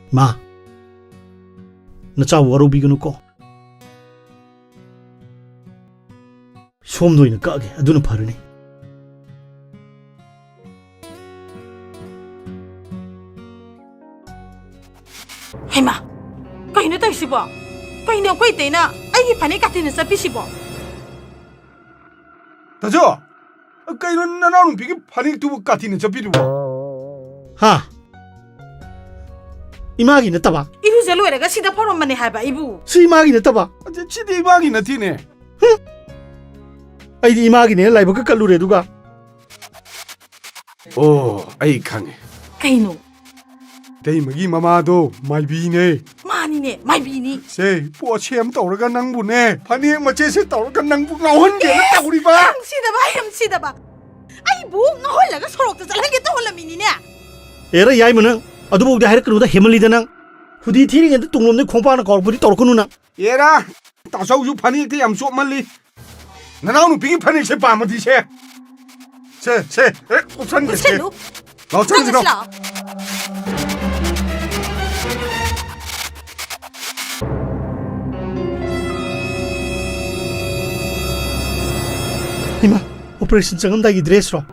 마, 너짜 워로비그누고 솜도 있는 까게 아두는 파르니. 해마, 거기는 또 있어 봐. 거기는 거기 때나 아이 반에 같은 데 잡히시 봐. 다저 까이는 나는 비기 파닉 두부 까티는 접히리 뭐. 하, 이마기 늦다봐. 이루 zel로에가 시다 포럼만에 해봐 이부. 이마기 늦다봐. 이제 치디 이방이 나티네. 아이디 이마기네 라이브 끝깔루래 누가. 오, 아이 강해. 거기노. 대이마기 마마도 말비네. 마니네, 말비니. 세, 포체엠 떠오르가 낭부네. 파닉 마체세 떠오르가 낭부 나온 게 따구리 봐. 시다 봐. 아이 뭐 나올라가 서로도 잘한 게또 올라미니냐. 에라 야이면은 아두보기 하이르크누다 해멀리드낭. 후디 티링인데 똥놈네 콩파나 거부리 떨어꾸누나. 얘라, 따사우주 파닉 대암 쏘말리. 나는 비기 파닉 세 빠마디세. 세, 우선 게 세. 셀로. 너 천지로. 이마 오퍼레이션 정은 다 이드레스로.